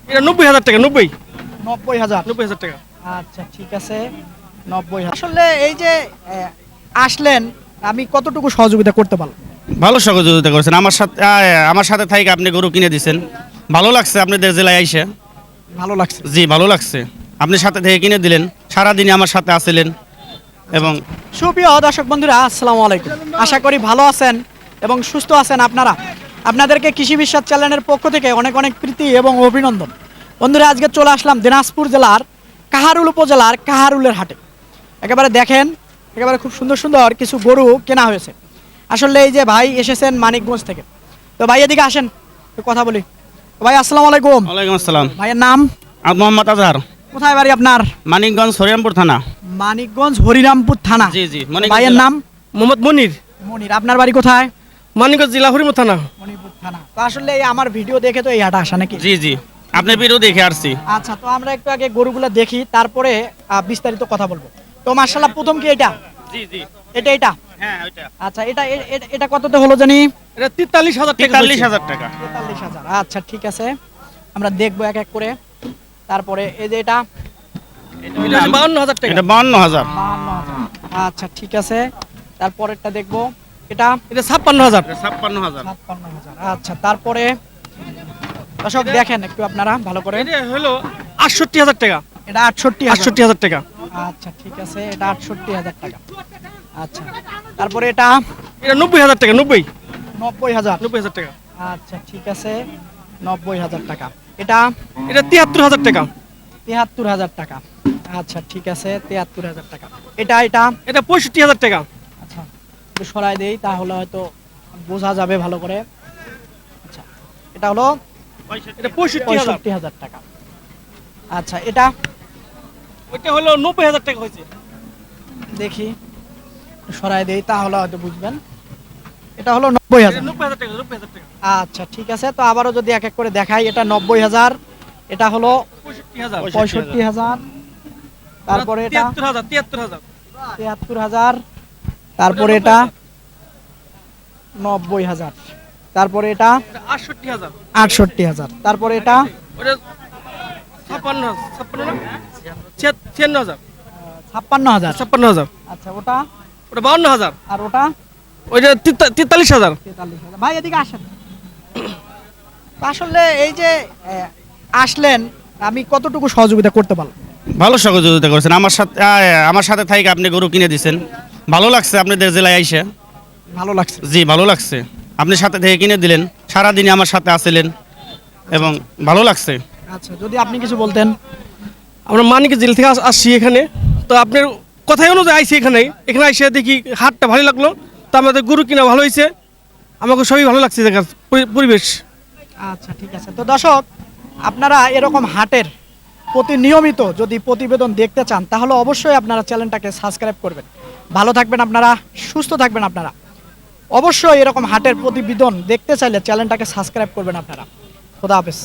এটা 90,000 টাকা। 90 90,000। 90,000 টাকা। আচ্ছা ঠিক আছে, 90,000। আসলে এই যে আসলেন, আমি কতটুকু সহযোগিতা করতে পারলাম? ভালো সহযোগিতা করেছেন আমার সাথে থাইকে আপনি গরু কিনে দিছেন। ভালো লাগছে আপনাদের জেলায় আইসে। ভালো লাগছে। জি ভালো লাগছে। আপনি সাথে থেকে কিনে দিলেন, সারাদিনই আমার সাথে আছিলেন এবং সুপ্রিয় দর্শক বন্ধুরা, আসসালামু আলাইকুম। আশা করি ভালো আছেন এবং সুস্থ আছেন আপনারা। আপনাদেরকে কৃষি বিশ্বাস চ্যানেলের পক্ষ থেকে অনেক অনেক প্রীতি এবং অভিনন্দন। বন্ধুরা, আজকে চলে আসলাম দিনাজপুর জেলার কাহারুল উপজেলার কাহারুলের হাটে। একেবারে দেখেন, একেবারে খুব সুন্দর সুন্দর কিছু গরু কেনা হয়েছে। আসলে এই যে ভাই এসেছেন মানিকগঞ্জ থেকে। তো ভাই এদিকে আসেন, একটু কথা বলি। তো ভাই আসসালামু আলাইকুম। ওয়ালাইকুম আসসালাম। ভাইয়ের নাম? মোহাম্মদ আজহার, কোথায় বাড়ি আপনার? মানিকগঞ্জ হরিরামপুর থানা। মানিকগঞ্জ হরিরামপুর থানা। জি জি। ভাইয়ের নাম? মোহাম্মদ মনির, মনির। আপনার বাড়ি কোথায়? মানিকগঞ্জ জেলা হরিমুর থানা। মণিপুর থানা। তো আসলে এই আমার ভিডিও দেখে তো এই হাটে আসা নাকি? জি জি, আপনার ভিডিও দেখে আসছি। আচ্ছা, তো আমরা একটু আগে গরুগুলো দেখি, তারপরে বিস্তারিত কথা বলবো। তো মার্শাল্লাহ, প্রথম কি এটা? জি জি। এটা হ্যাঁ ওইটা আচ্ছা, এটা কততে হলো জানি? এটা 43,000 টাকা। 43,000 টাকা। 43,000। আচ্ছা ঠিক আছে, আমরা দেখবো এক এক করে। তারপরে এই যে এটা? এটা 52,000 টাকা। এটা 52,000। 52,000। আচ্ছা ঠিক আছে, তারপরেরটা দেখবো। এটা? এটা 56,000। 56,000। 56,000। আচ্ছা, তারপরে দর্শক দেখেন একটু আপনারা ভালো করে। এটা হলো 68,000 টাকা। এটা 68,000। 68,000 টাকা। আচ্ছা ঠিক আছে, এটা 68,000 টাকা। আচ্ছা, তারপরে এটা? এটা 90,000 টাকা। 90 90,000। 90,000 টাকা। আচ্ছা ঠিক আছে, 90,000 টাকা। এটা? এটা 73,000 টাকা। 73,000 টাকা। আচ্ছা ঠিক আছে, 73,000 টাকা। এটা? এটা 65,000 টাকা। আচ্ছা, একটু সরাই দেই, তাহলে হয়তো বোঝা যাবে ভালো করে। আচ্ছা, এটা হলো এটা 65,000। 65,000 টাকা। আচ্ছা, এটা? ওইটা হলো 90,000 টাকা হয়েছে। দেখি, একটু সরাই দেই, তাহলে হয়তো বুঝবেন। এটা হলো 90,000। 90,000 টাকা। 90,000 টাকা। আচ্ছা ঠিক আছে, তো আবারও যদি এক এক করে দেখাই, এটা 90,000, এটা হলো 65,000। 65,000, তারপরে এটা 73,000। 73,000। 73,000, তারপরে এটা 90,000, তারপরে এটা এটা 68,000। 68,000, তারপরে এটা ওটা 56,000। 56 না? 56,000। 56,000। 56,000। আচ্ছা, ওটা? ওটা 52,000। আর ওটা? ওইটা 43,000। 43,000। ভাই এদিকে আসেন। তো আসলে এই যে আসলেন, আমি কতটুকু সহযোগিতা করতে পারলাম? ভালো সহযোগিতা করেছেন। আমার সাথে থাইকে আপনি গরু কিনে দিছেন। ভালো লাগছে আপনাদের জেলায় আইসে। ভালো লাগছে। জি ভালো লাগছে। আপনি সাথে থেকে কিনে দিলেন, সারাদিনই আমার সাথে আছিলেন এবং ভালো লাগছে। আচ্ছা, যদি আপনি কিছু বলতেন। আমরা মানিক জেল থেকে আসছি এখানে। তো আপনার কথাই অনুযায়ী আইসি এখানে এসে দেখি হাটটা ভালো লাগলো। তো আমাদের গরু কিনা ভালো হয়েছে, আমাকে সবই ভালো লাগছে দেখার পরিবেশ। আচ্ছা ঠিক আছে, তো দর্শক, আপনারা এরকম হাটের নিয়মিত যদি প্রতিবেদন দেখতে চান, তাহলে অবশ্যই আপনারা চ্যানেলটাকে সাবস্ক্রাইব করবেন। ভালো থাকবেন আপনারা, সুস্থ থাকবেন আপনারা। অবশ্যই এরকম হাটের প্রতিবেদন দেখতে চাইলে চ্যানেলটাকে সাবস্ক্রাইব করবেন আপনারা। খোদা হাফেজ।